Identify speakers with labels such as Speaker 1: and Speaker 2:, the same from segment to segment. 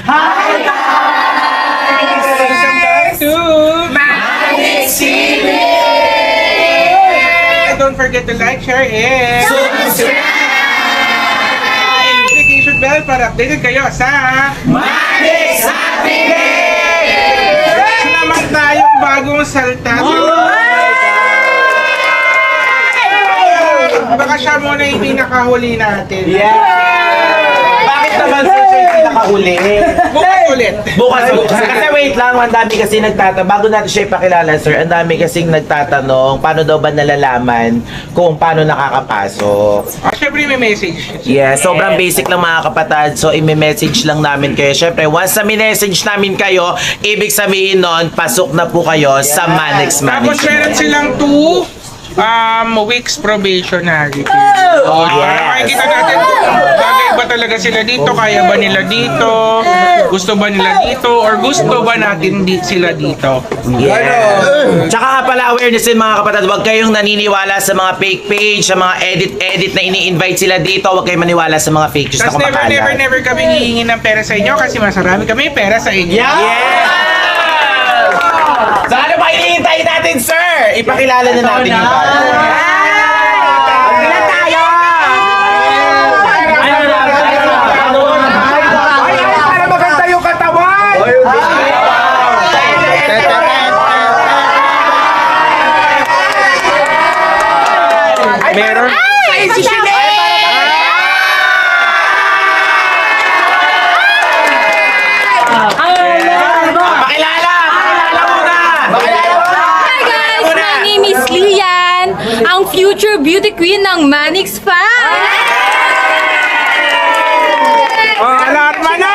Speaker 1: Hi guys!
Speaker 2: Welcome back to
Speaker 1: Manix TV!
Speaker 2: Don't forget to like, share, and
Speaker 1: Subscribe!
Speaker 2: notification bell para updated kayo sa
Speaker 1: Manix Happy Day!
Speaker 2: Meron naman tayong bagong salta. Baka siya muna yung pinakahuli natin.
Speaker 3: Bakit naman sir siya yung pinakahuli?
Speaker 2: Bukas ulit.
Speaker 3: Bukas. Kasi wait lang, ang dami kasi nagtatanong. Bago natin siya ipakilala sir, ang dami kasing nagtatanong paano daw ba nalalaman kung paano nakakapasok.
Speaker 2: Siyempre may message.
Speaker 3: Yeah, sobrang basic lang mga kapatid. So, i-message lang namin kayo. Siyempre, once na minessage namin kayo, ibig sabihin nun, pasok na po kayo sa Manix
Speaker 2: Tapos
Speaker 3: Management.
Speaker 2: meron silang 2 weeks probationary. Para makikita natin kung bagay ba talaga sila dito, kaya ba nila dito, gusto ba nila dito, or gusto ba natin sila dito.
Speaker 3: Yeah. Tsaka nga pala awareness din mga kapatid, huwag kayong naniniwala sa mga fake page, sa mga edit na ini-invite sila dito, huwag kayong maniwala sa mga fake news na
Speaker 2: Tapos
Speaker 3: kumakalat.
Speaker 2: never kami hihingi ng pera sa inyo kasi masarami kami pera sa inyo.
Speaker 3: Yeah! So ano ba hinihintay natin, sir? Ipakilala na natin yung bago. Ilan tayo?
Speaker 2: Para maganda yung katawan! Meron?
Speaker 3: Pakilala muna!
Speaker 4: Hi guys! My name is Lian, ang future beauty queen ng Manix Fan!
Speaker 2: Alarma na!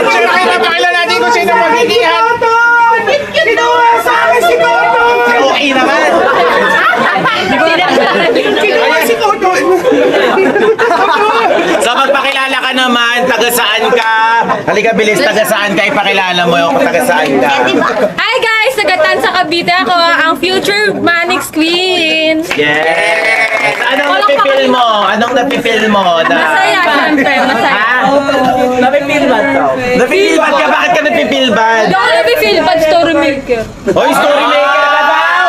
Speaker 2: Siyempre, napakilala natin kung sino magigihan. Kinuha sa akin si Koto!
Speaker 3: Okay naman!
Speaker 2: Kinuha si Koto!
Speaker 3: So magpakilala ka naman, taga saan ka? Halika bilis, taga saan ka? Ipakilala mo yung taga saan ka.
Speaker 4: Hi guys! Nagatan sa Cavite ako, ang future Manix queen!
Speaker 3: Yes! Anong napipil mo? Anong napipil mo?
Speaker 4: Masaya, syempre, masaya.
Speaker 3: Ha? Napipilbad ka? Napipilbad ka? Bakit ka napipilbad?
Speaker 4: Hindi ako nabifeel bad story maker.
Speaker 3: Hoy, story maker ka ba daw?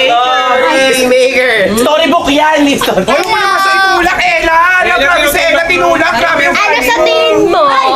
Speaker 3: Story maker! Storybook yan! Story.
Speaker 2: Hoy, mga sa itulak, Ella! Alam namin sa Ella tinulak. Grabe yung
Speaker 4: Ano sa tingin mo?
Speaker 3: Ay!